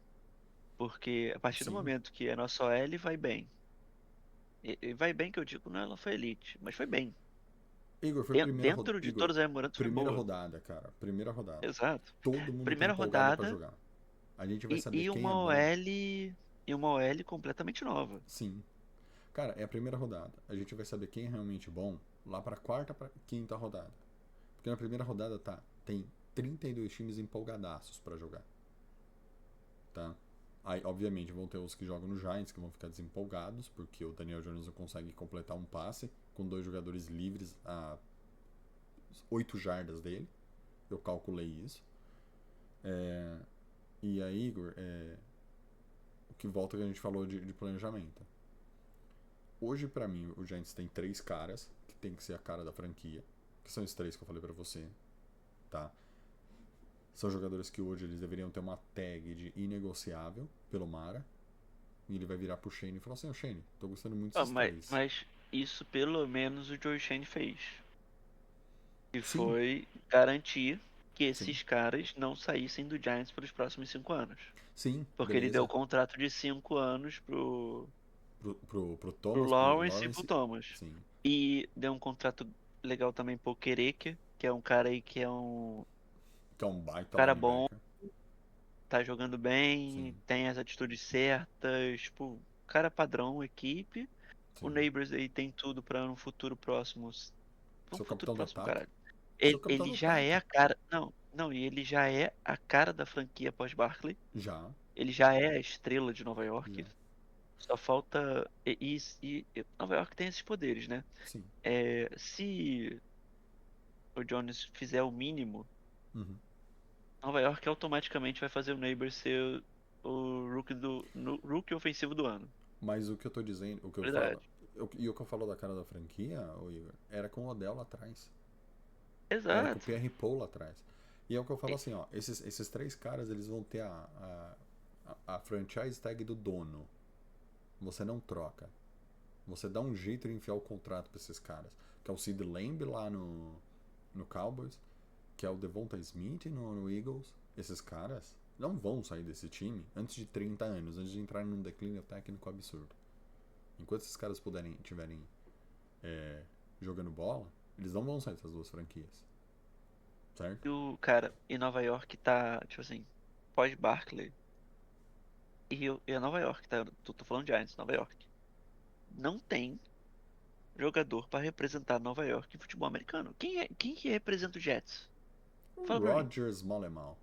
Porque a partir do Sim. momento que a nossa OL vai bem, e vai bem que eu digo, não ela foi elite, mas foi bem. Igor, foi Dentro de Igor, todas as Morantes foi primeira boa. rodada, cara. Primeira rodada. Exato. Todo mundo tá Primeira empolgado pra rodada jogar. A gente vai e, saber e quem é uma bom. OL e uma OL completamente nova. Sim. Cara, é a primeira rodada. A gente vai saber quem é realmente bom lá pra quarta, pra quinta rodada. Porque na primeira rodada tem 32 times empolgadaços pra jogar. Tá? Aí, obviamente, vão ter os que jogam no Giants que vão ficar desempolgados, porque o Daniel Jones não consegue completar um passe com dois jogadores livres a 8 jardas dele. Eu calculei isso. E aí, Igor, o que volta que a gente falou de planejamento. Hoje, pra mim, o Giants tem 3 caras que tem que ser a cara da franquia, que são esses 3 que eu falei pra você, tá? São jogadores que hoje eles deveriam ter uma tag de inegociável pelo Mara. E ele vai virar pro Shane e falar assim, ô Shane, tô gostando muito desses Mas, 3. mas isso pelo menos o Joe Shane fez. Que Sim, foi garantir que sim. esses caras não saíssem do Giants pelos próximos 5 anos. Sim, Porque ele deu o beleza. contrato de 5 anos pro Pro Lawrence e pro Lawrence, Thomas. sim. E deu um contrato legal também pro Quereque, que é um cara aí que é um Que é um baita cara bom, linebacker. tá jogando Sim, bem, tem as atitudes certas, tipo, cara padrão, equipe. O sim. Neighbors aí tem tudo pra um futuro próximo. Um Seu futuro capitão do próximo, ataque. caralho. Seu Ele, cara tá ele no já é tanque. a cara. Não, não, e ele já é a cara da franquia pós-Barkley. Já, Ele já é a estrela de Nova já. York. Só falta. E Nova York tem esses poderes, né? Sim. Se o Jones fizer o mínimo, Uhum. Nova York automaticamente vai fazer o Neighbors ser o rookie ofensivo do ano. Mas o que eu tô dizendo, o que eu falo. Verdade. E o que eu falo da cara da franquia, ô Igor, era com o Odell lá atrás. Era com o Exato. Pierre Paul lá atrás. E é o que eu falo E- assim, ó. Esses três caras, eles vão ter a franchise tag do dono. Você não troca. Você dá um jeito de enfiar o contrato pra esses caras. Que é o Sid Lamb lá no Cowboys. Que é o Devonta Smith no Eagles. Esses caras não vão sair desse time antes de 30 anos. Antes de entrar num declínio técnico absurdo. Enquanto esses caras tiverem jogando bola, eles não vão sair dessas duas franquias. Certo? E o cara, e Nova York tá, tipo assim, pós-Barkley. E a Nova York, tá? Tô falando de Giants, Nova York. Não tem jogador pra representar Nova York em futebol americano. Quem que representa o Jets? O Fala pra mim. Rodgers Molemal.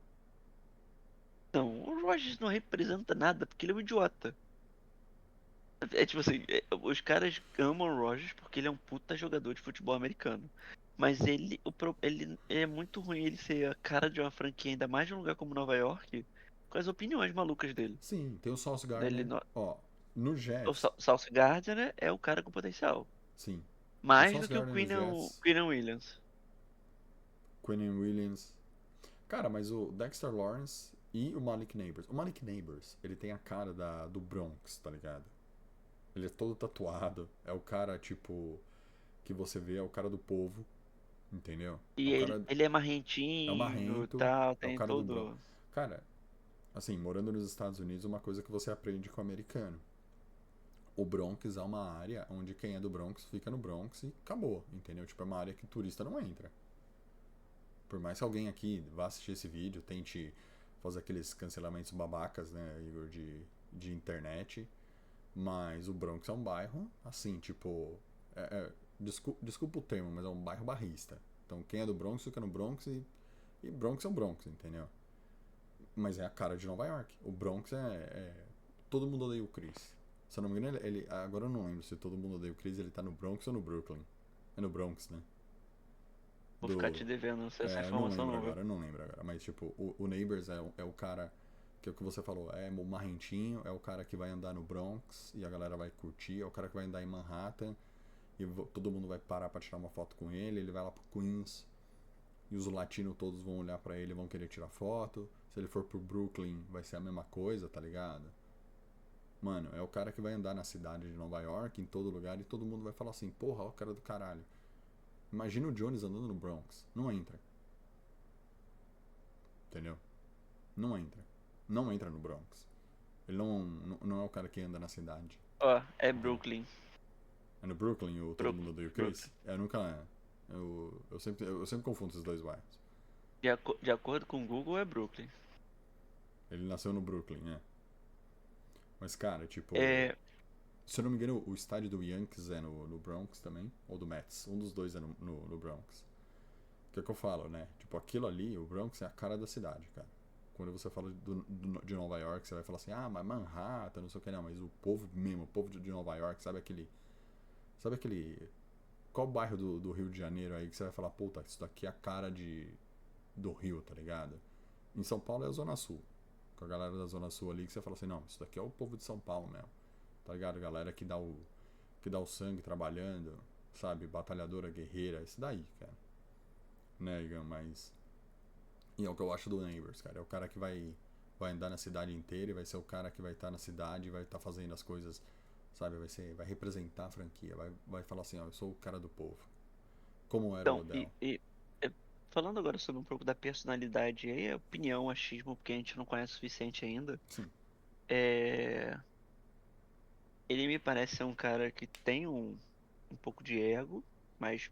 Não, o Rodgers não representa nada porque ele é um idiota. É tipo assim, os caras amam o Rodgers porque ele é um puta jogador de futebol americano. Mas ele é muito ruim ele ser a cara de uma franquia, ainda mais de um lugar como Nova York, com as opiniões malucas dele. Sim, tem o Sauce Ele, Gardner. Ó, no o Jets, Sauce Gardner é o cara com potencial. sim. O Mais do Sauce que o Gardner no Jets, Quinnen Williams. Quinnen Williams. Cara, mas o Dexter Lawrence e o Malik Neighbors. O Malik Neighbors, ele tem a cara do Bronx, tá ligado? Ele é todo tatuado. É o cara, tipo, que você vê, é o cara do povo, entendeu? É E o ele, cara. ele é É o marrentinho, marrento, tal, é o tem cara do Bronx. todo. Cara, assim, morando nos Estados Unidos, uma coisa que você aprende com o americano. O Bronx é uma área onde quem é do Bronx fica no Bronx e acabou, entendeu? Tipo, é uma área que turista não entra. Por mais que alguém aqui vá assistir esse vídeo, tente fazer aqueles cancelamentos babacas, né, Igor, de internet, mas o Bronx é um bairro, assim, tipo. Desculpa o termo, mas é um bairro barrista. Então quem é do Bronx fica no Bronx e Bronx é o Bronx, entendeu? Mas é a cara de Nova York. O Bronx todo mundo odeia o Chris. Se eu não me engano, agora eu não lembro se todo mundo odeia o Chris, ele tá no Bronx ou no Brooklyn. É no Bronx, né? Vou ficar Do. te devendo essa Eu não informação lembro não, viu? agora, eu não lembro agora. Mas, tipo, o Neighbors é o cara. Que é o que você falou, é o marrentinho, é o cara que vai andar no Bronx e a galera vai curtir, é o cara que vai andar em Manhattan e todo mundo vai parar pra tirar uma foto com ele vai lá pro Queens e os latinos todos vão olhar pra ele e vão querer tirar foto. Se ele for pro Brooklyn, vai ser a mesma coisa, tá ligado? Mano, é o cara que vai andar na cidade de Nova York, em todo lugar, e todo mundo vai falar assim, porra, ó o cara do caralho. Imagina o Jones andando no Bronx. Não entra. Entendeu? Não entra. Não entra no Bronx. Ele não é o cara que anda na cidade. Ó, é Entendeu? Brooklyn. É no Brooklyn ou todo mundo odeia o Brooklyn. Chris? Eu nunca. Eu sempre confundo esses dois bairros. De acordo com o Google, é Brooklyn. Ele nasceu no Brooklyn, né? Mas, cara, tipo. É, Se eu não me engano, o estádio do Yankees é no Bronx também. Ou do Mets. Um dos dois é no Bronx. Que é o que eu falo, né? Tipo, aquilo ali, o Bronx é a cara da cidade, cara. Quando você fala de Nova York, você vai falar assim, ah, mas Manhattan, não sei o que, não. Mas o povo mesmo, o povo de Nova York, sabe aquele. Sabe aquele. Qual bairro do Rio de Janeiro aí que você vai falar, puta, isso daqui é a cara do Rio, tá ligado? Em São Paulo é a Zona Sul. Com a galera da Zona Sul ali que você fala assim, não, isso daqui é o povo de São Paulo mesmo. Tá ligado? Galera que dá o sangue trabalhando, sabe? Batalhadora, guerreira, isso daí, cara. Né, Igor? Mas. E é o que eu acho do Neighbors, cara. É o cara que vai andar na cidade inteira e vai ser o cara que vai estar na cidade e vai estar fazendo as coisas, sabe? Vai representar a franquia, vai falar assim, ó, eu sou o cara do povo. Como era o então, Odell. é, falando agora sobre um pouco da personalidade, aí é opinião, achismo, porque a gente não conhece o suficiente ainda. Sim. É, ele me parece ser um cara que tem um pouco de ego, mas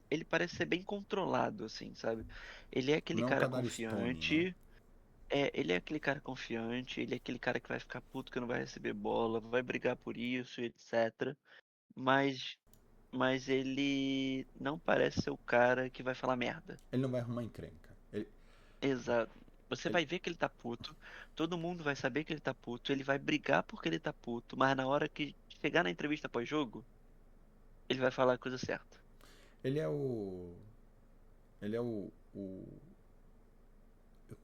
ele parece ser bem controlado, assim, sabe? Ele é aquele Não é um cara Kadar Stone, né? confiante. Ele é aquele cara confiante, ele é aquele cara que vai ficar puto que não vai receber bola, vai brigar por isso, etc. Mas mas ele não parece ser o cara que vai falar merda. Ele não vai arrumar encrenca. Exato. Você Ele- vai ver que ele tá puto, todo mundo vai saber que ele tá puto, ele vai brigar porque ele tá puto, mas na hora que chegar na entrevista pós-jogo, ele vai falar a coisa certa. ele é o. Ele é o.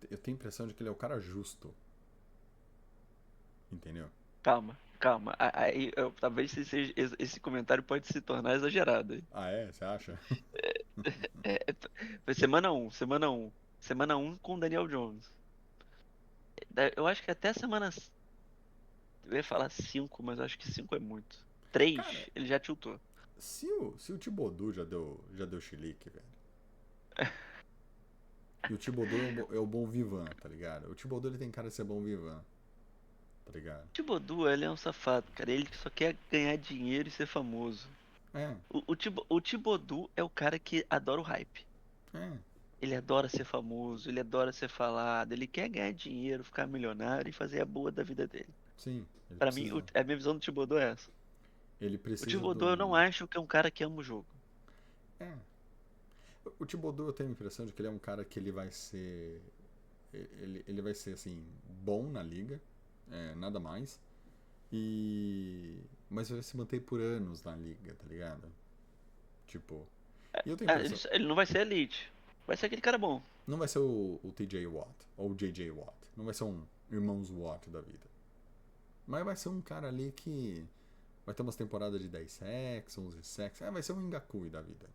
Eu tenho a impressão de que ele é o cara justo. Entendeu? Calma, calma. Aí, talvez esse comentário pode se tornar exagerado. Hein? Ah, é? Você acha? Foi semana um, semana um, semana um com o Daniel Jones. Eu acho que até eu ia falar 5, mas eu acho que 5 é muito. Cara, 3, ele já tiltou. se o Thibodeau já deu chilique, velho. E o Thibodeau é o bom vivan, tá ligado? O Thibodeau ele tem cara de ser bom vivan, tá ligado? O Thibodeau, ele é um safado, cara. Ele só quer ganhar dinheiro e ser famoso. É, O Thibodeau é o cara que adora o hype. é, Ele adora ser famoso, ele adora ser falado, ele quer ganhar dinheiro, ficar milionário e fazer a boa da vida dele. sim. Ele Pra mim, precisa. a minha visão do Thibodeau é essa. Ele O precisa Thibodeau eu não do. acho que é um cara que ama o jogo. É. O Thibodeau eu tenho a impressão de que ele é um cara que ele vai ser. Ele vai ser assim, bom na liga, nada mais. Mas vai se manter por anos na liga, tá ligado? Tipo. E eu tenho a impressão. Ele não vai ser elite. Vai ser aquele cara bom. Não vai ser o TJ Watt ou o JJ Watt. Não vai ser um irmãos Watt da vida. Mas vai ser um cara ali que vai ter umas temporadas de 10 sacks, 11 sacks. Vai ser um Ngakui da vida.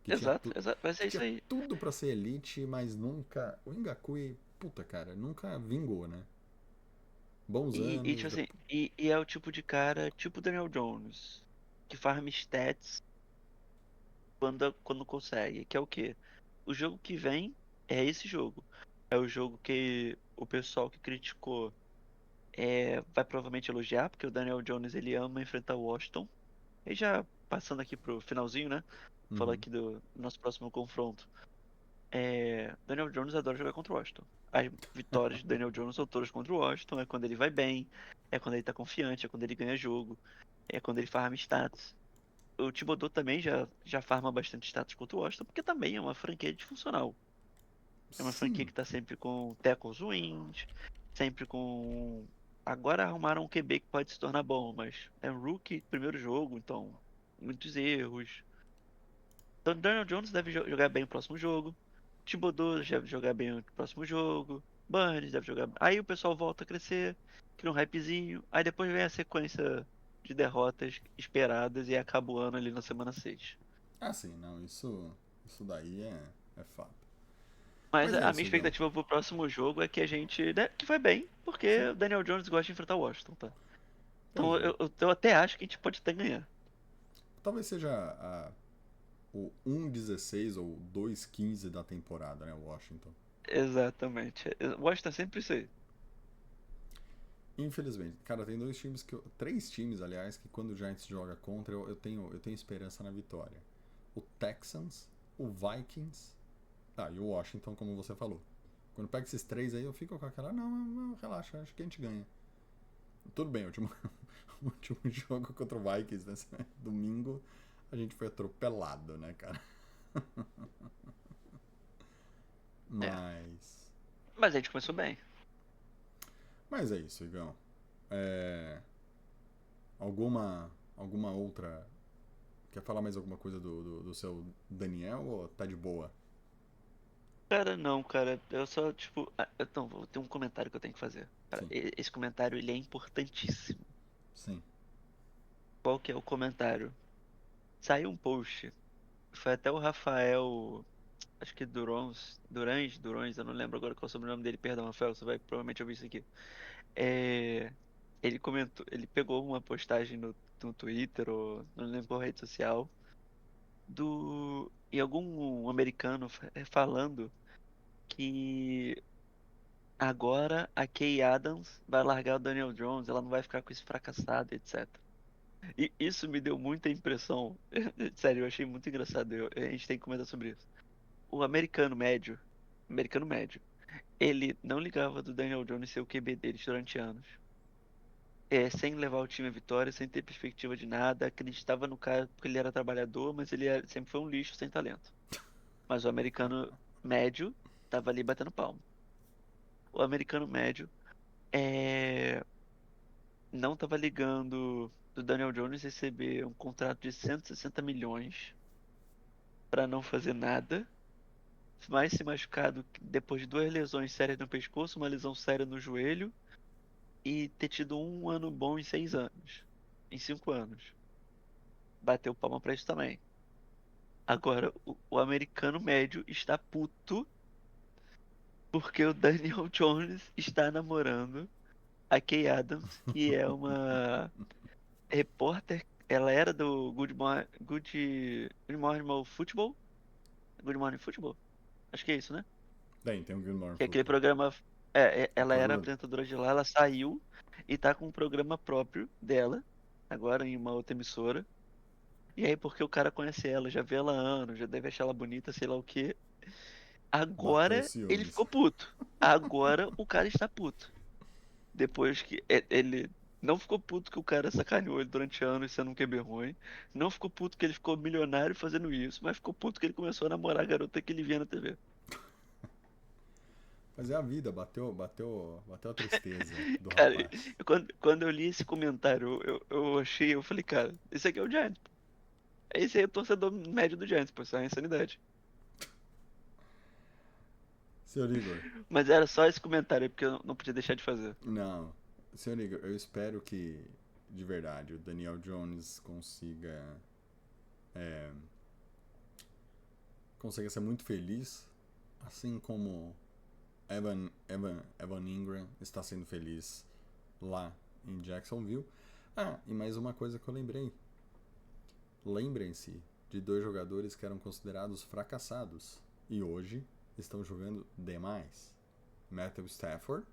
Que tinha, Exato, exato. Vai ser que isso tinha aí. tudo pra ser elite, mas nunca. O Ngakui, puta cara, nunca vingou, né? Bons E, anos. tipo assim, e é o tipo de cara, tipo Daniel Jones, que farma stats quando consegue. Que é o quê? O jogo que vem é esse jogo. É o jogo que o pessoal que criticou vai provavelmente elogiar, porque o Daniel Jones ele ama enfrentar o Washington. E já passando aqui pro finalzinho, né? Falar Uhum. aqui do nosso próximo confronto. Daniel Jones adora jogar contra o Washington. As vitórias de Daniel Jones são todas contra o Washington. É quando ele vai bem, é quando ele tá confiante, é quando ele ganha jogo, é quando ele farma status. O Thibodeau também já farma bastante status contra o Washington, porque também é uma franquia disfuncional. É uma franquia Sim. que tá sempre com tackles wins, sempre com. Agora arrumaram um QB que pode se tornar bom, mas é um rookie, primeiro jogo, então muitos erros. Então Daniel Jones deve jogar bem o próximo jogo. Thibodeau deve jogar bem o próximo jogo. Burns deve jogar. Aí o pessoal volta a crescer, cria um hypezinho. Aí depois vem a sequência de derrotas esperadas e acaba o ano ali na semana 6. Ah, sim, não, isso daí é fato. Mas Mas é a minha isso, Igão. expectativa pro próximo jogo é que a gente. Né, que vai bem, porque Sim, o Daniel Jones gosta de enfrentar o Washington, tá? pois Então é. eu até acho que a gente pode até ganhar. Talvez seja o 1-16 ou 2-15 da temporada, né, Washington. Exatamente. O Washington é sempre isso aí. Infelizmente. Cara, tem dois times três times, aliás, que quando o Giants joga contra, eu tenho esperança na vitória. O Texans, o Vikings, e o Washington, como você falou. Quando pega esses três aí, eu fico com aquela, não, relaxa, acho que a gente ganha. Tudo bem, o último, o último jogo contra o Vikings, nesse domingo, a gente foi atropelado, né, cara? É. Mas. Mas a gente começou bem. Mas é isso, Igão. É, alguma outra. Quer falar mais alguma coisa do seu Daniel ou tá de boa? Cara, não, cara. Eu só, tipo. Então, vou ter um comentário que eu tenho que fazer. Cara, Sim, esse comentário, ele é importantíssimo. sim. Qual que é o comentário? Saiu um post. Foi até o Rafael. Acho que Durões, eu não lembro agora qual é o sobrenome dele. Perdão, Rafael, você vai provavelmente ouvir isso aqui. É, ele comentou. Ele pegou uma postagem no Twitter, ou não lembro qual rede social. E algum americano falando que agora a Kay Adams vai largar o Daniel Jones, ela não vai ficar com esse fracassado, etc. E isso me deu muita impressão. Sério, eu achei muito engraçado. A gente tem que comentar sobre isso. O americano médio, ele não ligava do Daniel Jones ser o QB deles durante anos. sem levar o time à vitória, sem ter perspectiva de nada, acreditava no cara porque ele era trabalhador, mas sempre foi um lixo sem talento. Mas o americano médio tava ali batendo palma. O americano médio é, não tava ligando do Daniel Jones receber um contrato de 160 milhões pra não fazer nada, mais se machucado depois de 2 lesões sérias no pescoço, uma lesão séria no joelho e ter tido um ano bom em 6 anos, em 5 anos. Bateu palma pra isso também. Agora, o americano médio está puto porque o Daniel Jones está namorando a Kay Adams, que é uma repórter. Ela era do Good Morning Football. Good Morning Football? Acho que é isso, né? Tem um Good Morning Que é aquele Football. programa. Ela era Programa... apresentadora de lá, ela saiu e tá com um programa próprio dela, agora em uma outra emissora. E aí, porque o cara conhece ela, já vê ela há anos, já deve achar ela bonita, sei lá o quê. Bateu Agora ele ciúmes. ficou puto. Agora o cara está puto. Depois que ele não ficou puto que o cara sacaneou ele durante anos sendo um QB ruim. Não ficou puto que ele ficou milionário fazendo isso, mas ficou puto que ele começou a namorar a garota que ele via na TV. Mas é a vida, bateu a tristeza do Cara, rapaz. quando eu li esse comentário, eu falei, cara, esse aqui é o Giants. Esse aí é o torcedor médio do Giants, pô, isso é uma insanidade. Senhor Igor, Mas era só esse comentário, porque eu não podia deixar de fazer. não. Senhor Igor, eu espero que, de verdade, o Daniel Jones é, consiga ser muito feliz, assim como Evan Ingram está sendo feliz lá em Jacksonville. Ah, e mais uma coisa que eu lembrei. Lembrem-se de 2 jogadores que eram considerados fracassados e hoje estão jogando demais. Matthew Stafford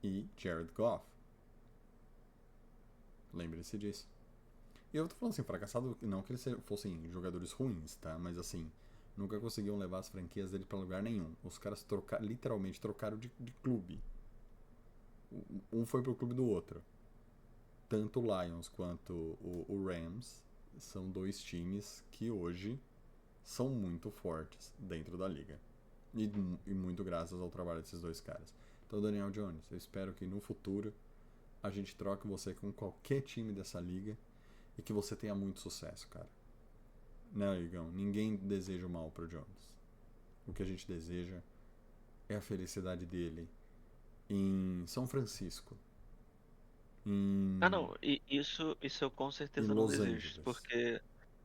e Jared Goff. Lembre-se disso. E eu tô falando assim, fracassado, não que eles fossem jogadores ruins, tá? Mas assim, nunca conseguiam levar as franquias dele pra lugar nenhum. Os caras literalmente trocaram de clube. Um foi pro clube do outro. Tanto o Lions quanto o Rams são 2 times que hoje são muito fortes dentro da liga. E muito graças ao trabalho desses 2 caras. Então, Daniel Jones, eu espero que no futuro a gente troque você com qualquer time dessa liga e que você tenha muito sucesso, cara. Né, Igão? Ninguém deseja o mal pro Jones. O que a gente deseja é a felicidade dele em São Francisco, Ah, em, não, isso eu com em certeza não Los desejo, Angeles. porque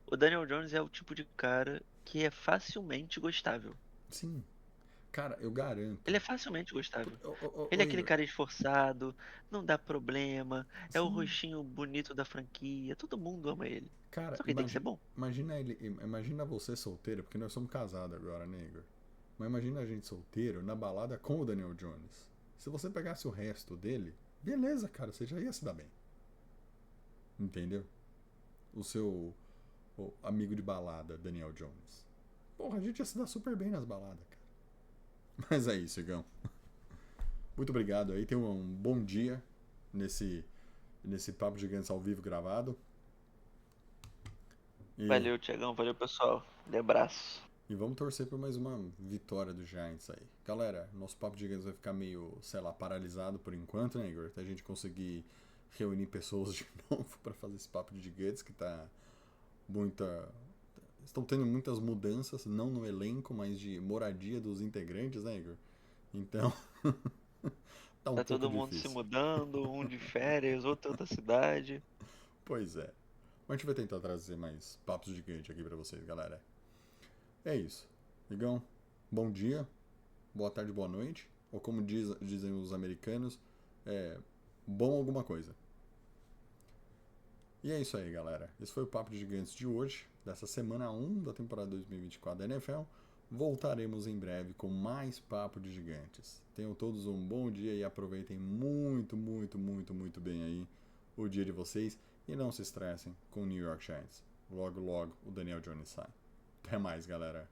o Daniel Jones é o tipo de cara que é facilmente gostável. Sim, cara, eu garanto. Ele é facilmente gostável. Ô, Ele é aquele Igor, cara esforçado, não dá problema, é o sim, rostinho bonito da franquia, todo mundo ama ele. cara, Só que ele tem que ser bom. imagina você solteiro, porque nós somos casados agora, né, Igor? Mas imagina a gente solteiro na balada com o Daniel Jones. Se você pegasse o resto dele, beleza, cara, você já ia se dar bem. Entendeu? O seu amigo de balada, Daniel Jones. Porra, a gente ia se dar super bem nas baladas, cara. Mas é isso, Igão. Muito obrigado aí. Tenha um bom dia nesse Papo Gigantes ao vivo gravado. E, Valeu, Tiagão, valeu, pessoal. Abraço. e vamos torcer por mais uma vitória do Giants aí. Galera, nosso Papo Gigantes vai ficar meio, sei lá, paralisado por enquanto, né, Igor? Até a gente conseguir reunir pessoas de novo para fazer esse Papo de Gigantes que tá muita. Estão tendo muitas mudanças, não no elenco, mas de moradia dos integrantes, né, Igor? Então, tá um Tá pouco todo mundo se difícil. mudando, um de férias, outro em outra cidade. Pois é. Mas a gente vai tentar trazer mais papos gigantes aqui pra vocês, galera. É isso. Igão, bom dia, boa tarde, boa noite. Ou como dizem os americanos, bom alguma coisa. E é isso aí, galera. Esse foi o Papo de Gigantes de hoje, dessa semana 1 da temporada 2024 da NFL. Voltaremos em breve com mais Papo de Gigantes. Tenham todos um bom dia e aproveitem muito, muito, muito, muito bem aí o dia de vocês. E não se estressem com o New York Giants. Logo, logo o Daniel Jones sai. Até mais, galera.